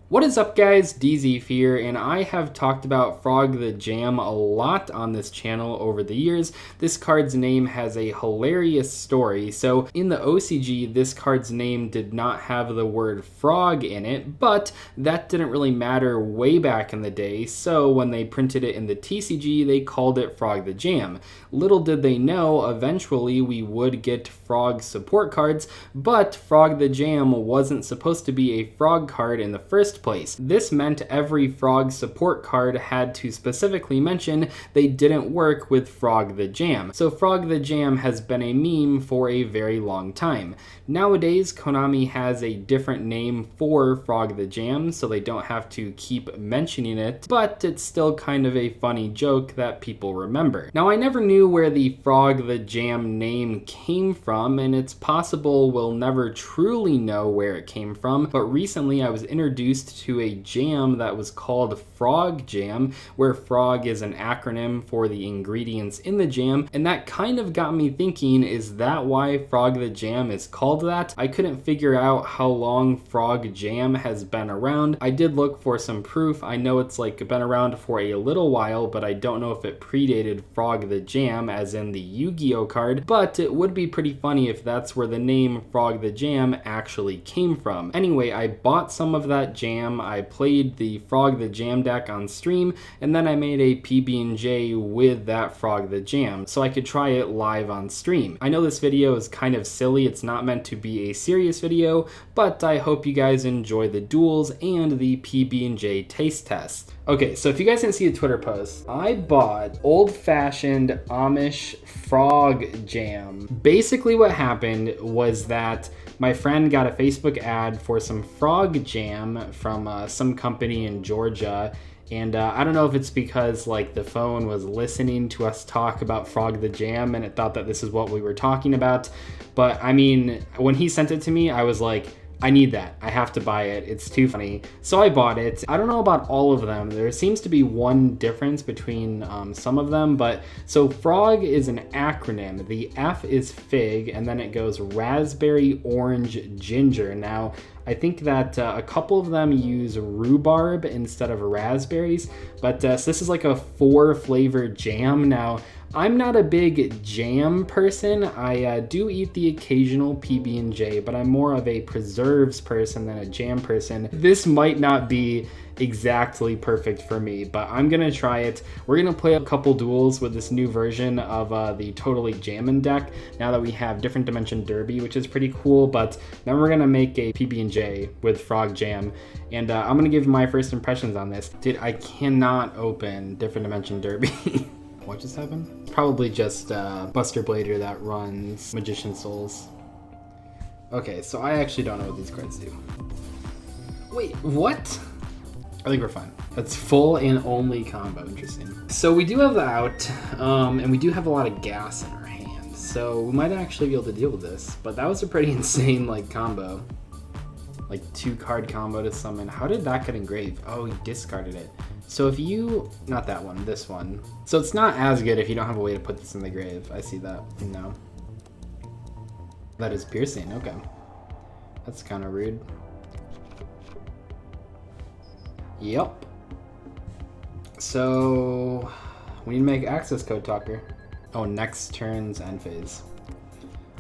What is up guys, Dzeeff here, and I have talked about Frog the Jam a lot on this channel over the years. This card's name has a hilarious story. So in the OCG, this card's name did not have the word frog in it, but that didn't really matter way back in the day, so when they printed it in the TCG, they called it Frog the Jam. Little did they know, eventually we would get frog support cards, but Frog the Jam wasn't supposed to be a frog card in the first place. This meant every frog support card had to specifically mention they didn't work with Frog the Jam. So Frog the Jam has been a meme for a very long time. Nowadays, Konami has a different name for Frog the Jam, so they don't have to keep mentioning it, but it's still kind of a funny joke that people remember. Now, I never knew where the Frog the Jam name came from, and it's possible we'll never truly know where it came from, but recently I was introduced to a jam that was called Frog Jam, where frog is an acronym for the ingredients in the jam, and that kind of got me thinking, is that why Frog the Jam is called that? I couldn't figure out how long Frog Jam has been around. I did look for some proof. I know it's like been around for a little while, but I don't know if it predated Frog the Jam as in the Yu-Gi-Oh card, but it would be pretty funny if that's where the name Frog the Jam actually came from. Anyway, I bought some of that jam. I played the Frog the Jam deck on stream, and then I made a PB&J with that Frog the Jam, so I could try it live on stream. I know this video is kind of silly, it's not meant to be a serious video, but I hope you guys enjoy the duels and the PB&J taste test. Okay, so if you guys didn't see the Twitter post, I bought old-fashioned Amish Frog Jam. Basically what happened was that my friend got a Facebook ad for some Frog Jam from some company in Georgia, and I don't know if it's because like the phone was listening to us talk about Frog the Jam and it thought that this is what we were talking about, but I mean, when he sent it to me, I was like, I need that. I have to buy it. It's too funny. So I bought it. I don't know about all of them. There seems to be one difference between some of them, but so frog is an acronym. The F is fig, and then it goes raspberry, orange, ginger. Now, I think that a couple of them use rhubarb instead of raspberries, but so this is like a 4-flavor jam. Now, I'm not a big jam person. I do eat the occasional PB&J, but I'm more of a preserves person than a jam person. This might not be exactly perfect for me, but I'm gonna try it. We're gonna play a couple duels with this new version of the Totally Jammin' deck now that we have Different Dimension Derby, which is pretty cool, but then we're gonna make a PB&J with Frog Jam, and I'm gonna give my first impressions on this. Dude, I cannot open Different Dimension Derby. What just happened? Probably just Buster Blader that runs Magician Souls. Okay, so I actually don't know what these cards do. Wait, what? I think we're fine. That's full and only combo, interesting. So we do have the out, and we do have a lot of gas in our hands, so we might actually be able to deal with this, but that was a pretty insane like combo. Like 2-card combo to summon. How did that get engraved? Oh, he discarded it. So if you, not that one, this one. So it's not as good if you don't have a way to put this in the grave. I see that, no. That is piercing, okay. That's kind of rude. Yep. So we need to make access code talker. Oh, next turn's end phase.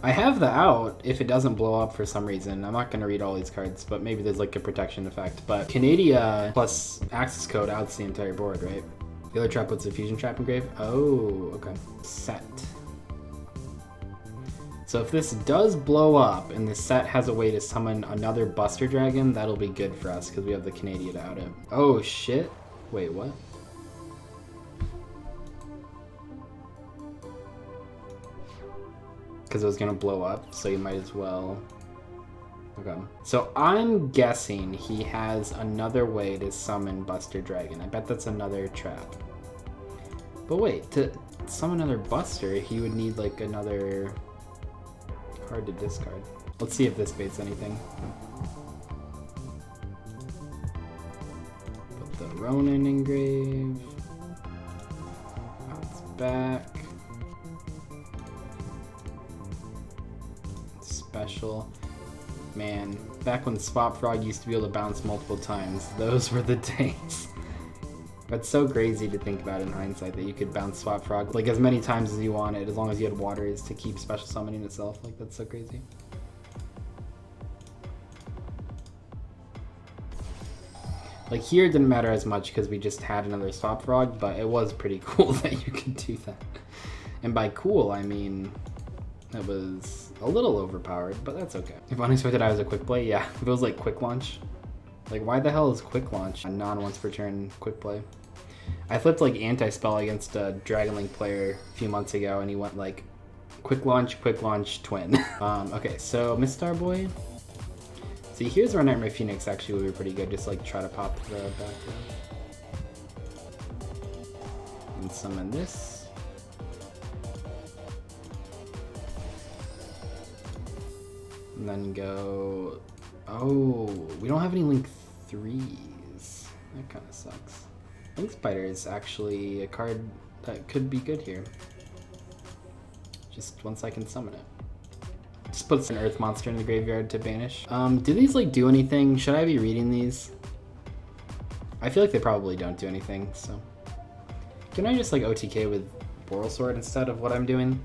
I have the out if it doesn't blow up for some reason. I'm not gonna read all these cards, but maybe there's like a protection effect. But Canada plus access code outs the entire board, right? The other trap puts a fusion trap in grave. Oh, okay. Set. So if this does blow up and the set has a way to summon another Buster Dragon, that'll be good for us because we have the Canada to out it. Oh shit. Wait, what? Because it was gonna blow up, so you might as well. Okay. So I'm guessing he has another way to summon Buster Dragon. I bet that's another trap. But wait, to summon another Buster, he would need like another card to discard. Let's see if this baits anything. Put the Ronin engrave. Bounce back. Special. Man, back when Swap Frog used to be able to bounce multiple times, those were the days. That's so crazy to think about in hindsight, that you could bounce Swap Frog like as many times as you wanted, as long as you had waters to keep special summoning itself. Like, that's so crazy. Like here it didn't matter as much because we just had another Swap Frog, but it was pretty cool that you could do that. And by cool, I mean, it was a little overpowered, but that's okay. If unexpected I was a quick play, yeah. If it was like quick launch, like why the hell is quick launch a non once per turn quick play? I flipped like anti-spell against a Dragon Link player a few months ago and he went like quick launch, twin. Okay, so Mistar Boy. See, here's where Nightmare Phoenix actually would be pretty good. Just like try to pop the back row. And summon this. And then go... Oh, we don't have any Link 3s. That kind of sucks. Link Spider is actually a card that could be good here. Just once I can summon it. Just puts an Earth monster in the graveyard to banish. Do these like do anything? Should I be reading these? I feel like they probably don't do anything, so. Can I just like OTK with Boral Sword instead of what I'm doing?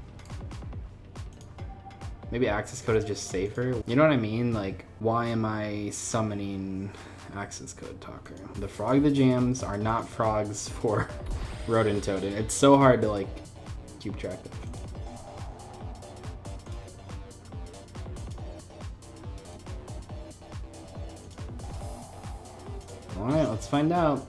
Maybe access code is just safer. You know what I mean? Like, why am I summoning access code talker? The Frog the Jams are not frogs for Rodent Totem. It's so hard to like keep track of. Alright, let's find out.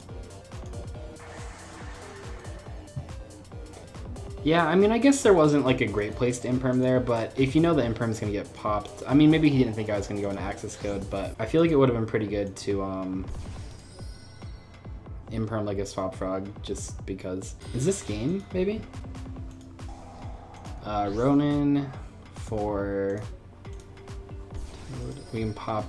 Yeah, I mean, I guess there wasn't like a great place to imperm there, but if you know the imperm's gonna get popped, I mean, maybe he didn't think I was gonna go into access code, but I feel like it would have been pretty good to imperm like a Swap Frog, just because. Is this game, maybe? Ronin for... We can pop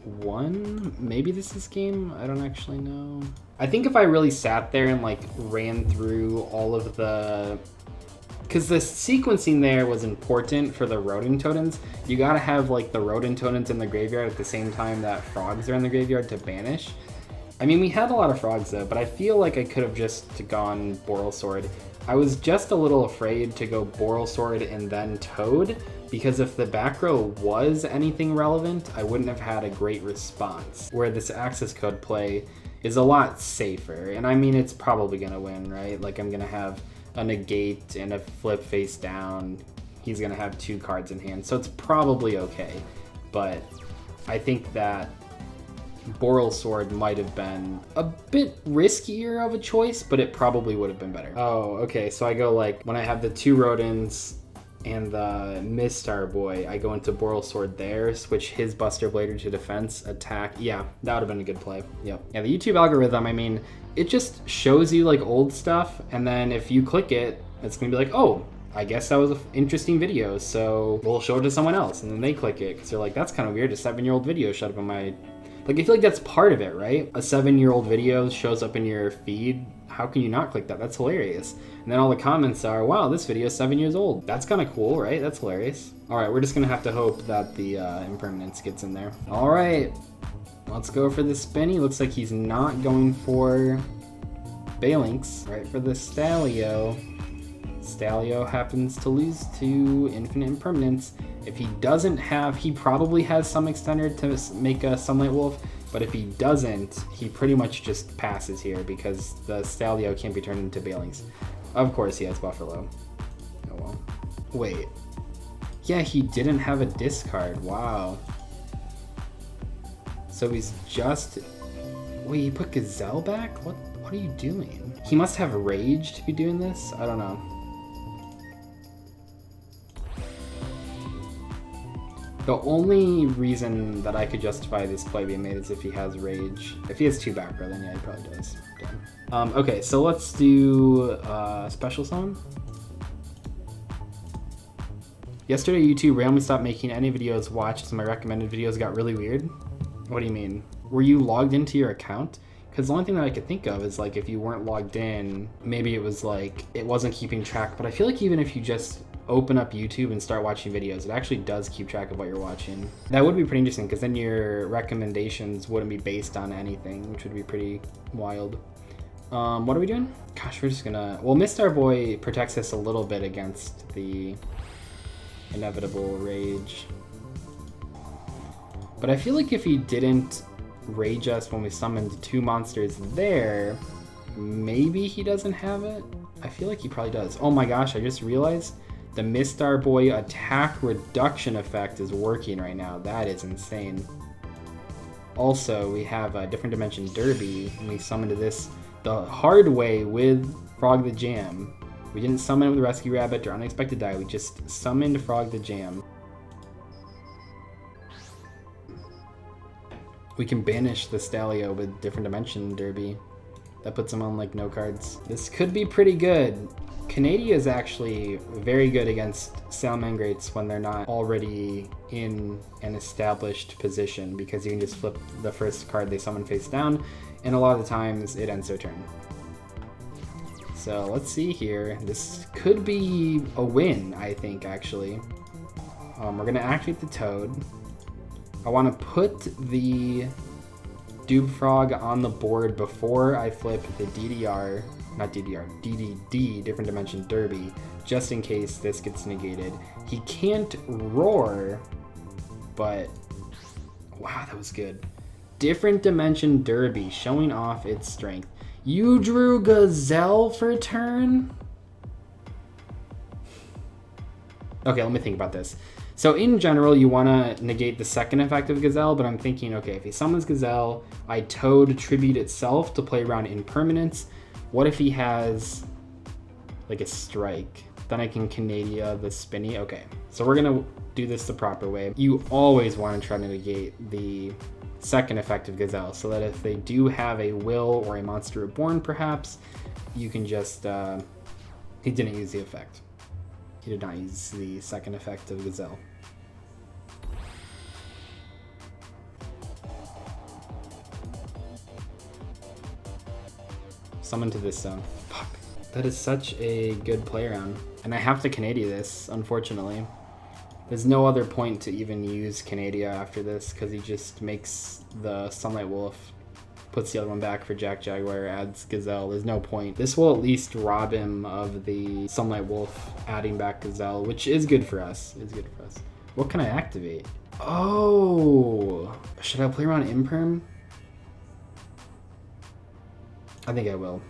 1? Maybe this is game? I don't actually know. I think if I really sat there and like ran through all of the... Because the sequencing there was important for the Rodent Totems. You gotta have like the Rodent Totems in the graveyard at the same time that frogs are in the graveyard to banish. I mean, we had a lot of frogs though, but I feel like I could have just gone Boral Sword. I was just a little afraid to go Boral Sword and then Toad, because if the back row was anything relevant, I wouldn't have had a great response. Where this access code play is a lot safer, and I mean, it's probably gonna win, right? Like, I'm gonna have a negate and a flip face down. He's gonna have 2 cards in hand, so it's probably okay. But I think that Boral Sword might have been a bit riskier of a choice, but it probably would have been better. Oh, okay, so I go like, when I have the 2 Rodents and the Mistar Boy, I go into Boral Sword there, switch his Buster Blader to defense, attack. Yeah, that would have been a good play. Yep. Yeah, the YouTube algorithm, I mean, it just shows you like old stuff, and then if you click it, it's gonna be like, oh, I guess that was an interesting video, so we'll show it to someone else. And then they click it, because they're like, that's kind of weird, a 7-year-old video showed up in my... Like, I feel like that's part of it, right? A 7-year-old video shows up in your feed. How can you not click that? That's hilarious. And then all the comments are, wow, this video is 7 years old. That's kind of cool, right? That's hilarious. All right, we're just gonna have to hope that the impermanence gets in there. All right, let's go for the spinny. Looks like he's not going for Balinks, right? For the Stalio. Stalio happens to lose to Infinite Impermanence. If he doesn't have, he probably has some extender to make a Sunlight Wolf, but if he doesn't, he pretty much just passes here because the Stalio can't be turned into Balinks. Of course he has Buffalo. Oh well. Wait. Yeah, he didn't have a discard. Wow. So he's just... Wait, he put Gazelle back? What are you doing? He must have Rage to be doing this? I don't know. The only reason that I could justify this play being made is if he has Rage. If he has 2 back row, then yeah, he probably does. Okay, so let's do Special Summon. Yesterday, YouTube randomly stopped making any videos watched as my recommended videos got really weird. What do you mean? Were you logged into your account? Because the only thing that I could think of is like if you weren't logged in, maybe it was like it wasn't keeping track. But I feel like even if you just open up YouTube and start watching videos. It actually does keep track of what you're watching. That would be pretty interesting because then your recommendations wouldn't be based on anything, which would be pretty wild. What are we doing? Gosh, we're just gonna... Well, Mistar Boy protects us a little bit against the inevitable rage. But I feel like if he didn't rage us when we summoned 2 monsters there, maybe he doesn't have it? I feel like he probably does. Oh my gosh, I just realized the Mistar Boy attack reduction effect is working right now. That is insane. Also, we have a different dimension Derby, and we summoned this the hard way with Frog the Jam. We didn't summon it with Rescue Rabbit or Unexpected Die, we just summoned Frog the Jam. We can banish the Stalio with different dimension Derby. That puts him on like no cards. This could be pretty good. Canadia is actually very good against Salamangreats when they're not already in an established position, because you can just flip the first card they summon face down, and a lot of the times it ends their turn. So let's see here. This could be a win, I think, actually. We're gonna activate the Toad. I want to put the Doob Frog on the board before I flip the DDR, not DDR, DDD, Different Dimension Derby, just in case this gets negated. He can't roar, but wow, that was good. Different Dimension Derby, showing off its strength. You drew Gazelle for turn? Okay, let me think about this. So in general, you want to negate the second effect of Gazelle, but I'm thinking, okay, if he summons Gazelle, I Toad Tribute itself to play around impermanence. What if he has like a strike? Then I can Canadia the Spinny. Okay, so we're gonna do this the proper way. You always want to try to negate the second effect of Gazelle, so that if they do have a Will or a Monster Reborn, perhaps, you can just, he didn't use the effect. He did not use the second effect of Gazelle. Summon to this zone. Fuck. That is such a good play around. And I have to Canadia this, unfortunately. There's no other point to even use Canadia after this, because he just makes the Sunlight Wolf, puts the other one back for Jack Jaguar, adds Gazelle. There's no point. This will at least rob him of the Sunlight Wolf, adding back Gazelle, which is good for us. It's good for us. What can I activate? Oh, should I play around Imperm? I think I will.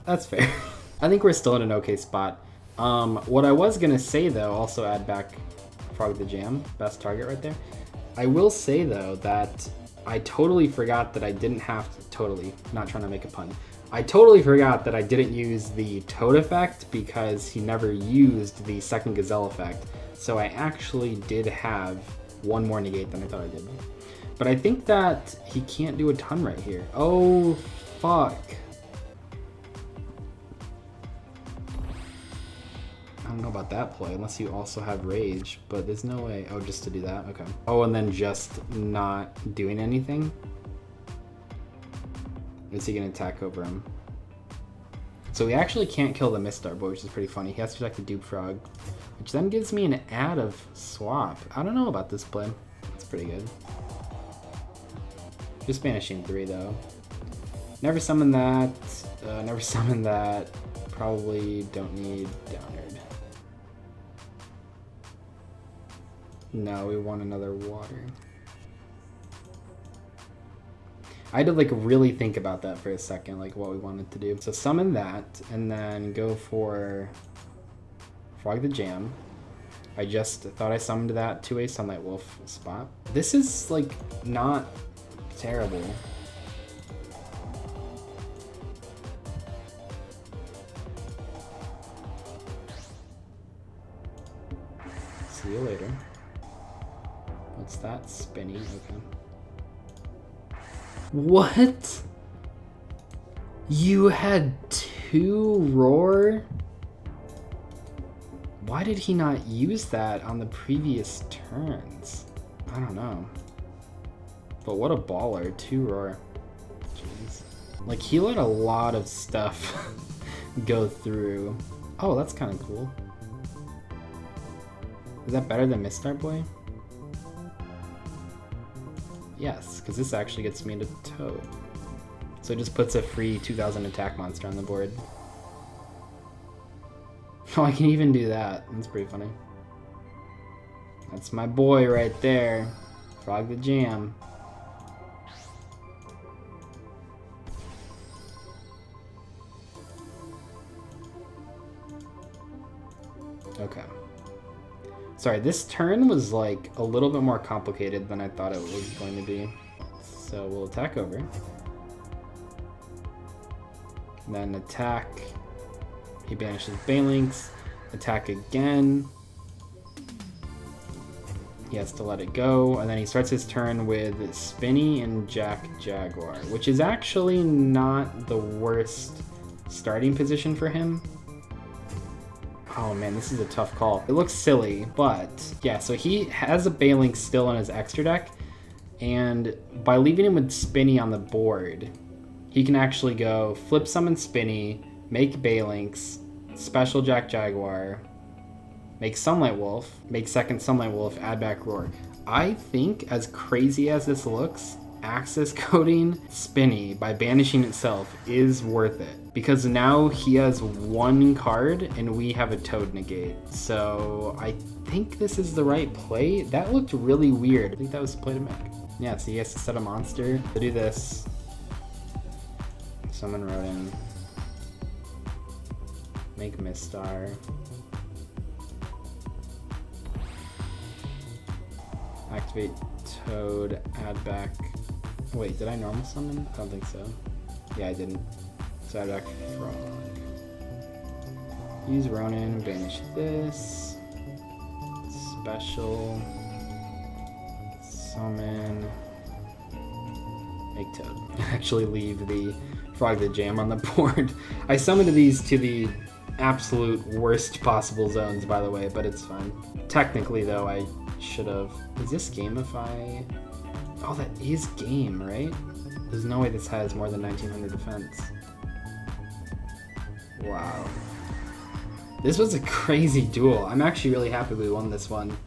That's fair. I think we're still in an okay spot. What I was gonna say though, also add back Frog the Jam, best target right there. I will say though that I totally forgot that I didn't have to, totally, not trying to make a pun. I totally forgot that I didn't use the Toad effect because he never used the second Gazelle effect. So I actually did have one more negate than I thought I did. But I think that he can't do a ton right here. Oh, fuck. I don't know about that play, unless you also have Rage, but there's no way. Oh, just to do that? Okay. Oh, and then just not doing anything? Is he gonna attack over him? So he actually can't kill the Mistar Boy, which is pretty funny. He has to protect the Dupe Frog, which then gives me an add of swap. I don't know about this play. It's pretty good. Just banishing 3 though. Never summon that. Never summon that. Probably don't need Downerd. No, we want another water. I had to like really think about that for a second, like what we wanted to do. So summon that and then go for Frog the Jam. I just thought I summoned that to a Sunlight Wolf spot. This is like not terrible. See you later. What's that? Spinny, okay. What? You had 2 roar? Why did he not use that on the previous turns? I don't know. But what a baller, 2 roar. Jeez. Like, he let a lot of stuff go through. Oh, that's kind of cool. Is that better than Mistar Boy? Yes, because this actually gets me into Toad. So it just puts a free 2000 attack monster on the board. Oh, I can even do that. That's pretty funny. That's my boy right there. Frog the Jam. Okay. Sorry, this turn was like a little bit more complicated than I thought it was going to be. So we'll attack over. And then attack. He banishes Balinks. Attack again. He has to let it go. And then he starts his turn with Spinny and Jack Jaguar, which is actually not the worst starting position for him. Oh man, this is a tough call. It looks silly, but yeah, so he has a Balink still in his extra deck, and by leaving him with Spinny on the board, he can actually go flip summon Spinny, make Balinks, special Jack Jaguar, make Sunlight Wolf, make second Sunlight Wolf, add back Roar. I think, as crazy as this looks, access coding Spinny by banishing itself is worth it, because now he has one card and we have a Toad negate. So I think this is the right play. That looked really weird. I think that was the play to make. Yeah, so he has to set a monster to do this. Summon Rodin. Make Mistar. Activate Toad, add back. Wait, did I normal summon? I don't think so. Yeah, I didn't. So add back Frog. Use Ronin, banish this. Special. Summon. Make Toad. Actually leave the Frog the Jam on the board. I summoned these to the absolute worst possible zones, by the way, but it's fine. Technically, though, I should have. Is this Gamify? Oh, that is game, right? There's no way this has more than 1900 defense. Wow. This was a crazy duel. I'm actually really happy we won this one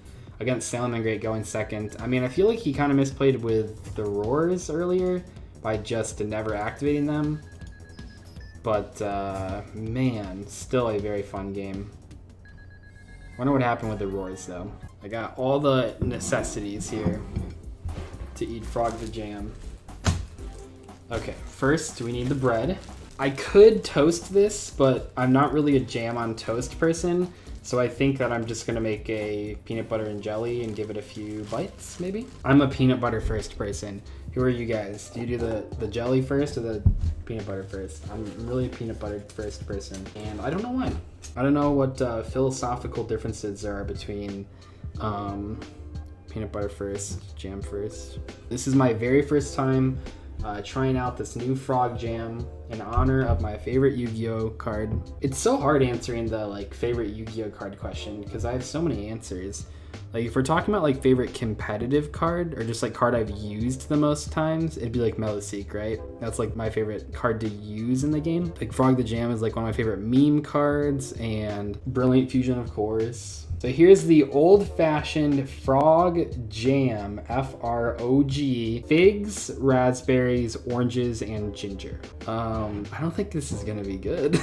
against Salamangreat going second. I mean, I feel like he kind of misplayed with the Roars earlier by just never activating them. But, man, still a very fun game. Wonder what happened with the Roars, though. I got all the necessities here to eat Frog the Jam. Okay, first we need the bread. I could toast this, but I'm not really a jam on toast person, so I think that I'm just gonna make a peanut butter and jelly and give it a few bites, maybe? I'm a peanut butter first person. Who are you guys? Do you do the jelly first or the peanut butter first? I'm really a peanut butter first person, and I don't know why. I don't know what philosophical differences there are between peanut butter first, jam first. This is my very first time trying out this new Frog Jam in honor of my favorite Yu-Gi-Oh card. It's so hard answering the like favorite Yu-Gi-Oh card question because I have so many answers. Like if we're talking about like favorite competitive card or just like card I've used the most times, it'd be like Meloseek, right? That's like my favorite card to use in the game. Like Frog the Jam is like one of my favorite meme cards, and Brilliant Fusion, of course. So here's the old-fashioned Frog Jam, F-R-O-G, figs, raspberries, oranges, and ginger. I don't think this is gonna be good.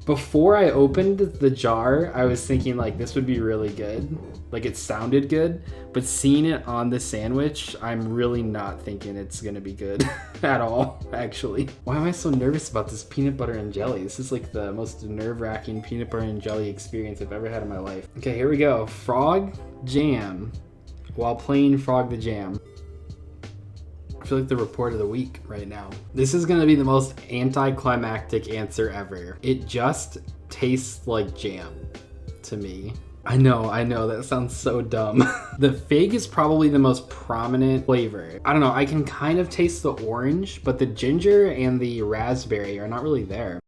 Before I opened the jar, I was thinking like this would be really good. Like it sounded good, but seeing it on the sandwich, I'm really not thinking it's gonna be good at all, actually. Why am I so nervous about this peanut butter and jelly? This is like the most nerve-wracking peanut butter and jelly experience I've ever had in my life. Okay, here we go. Frog Jam while playing Frog the Jam. I feel like the report of the week right now. This is gonna be the most anticlimactic answer ever. It just tastes like jam to me. I know, that sounds so dumb. The fig is probably the most prominent flavor. I don't know, I can kind of taste the orange, but the ginger and the raspberry are not really there.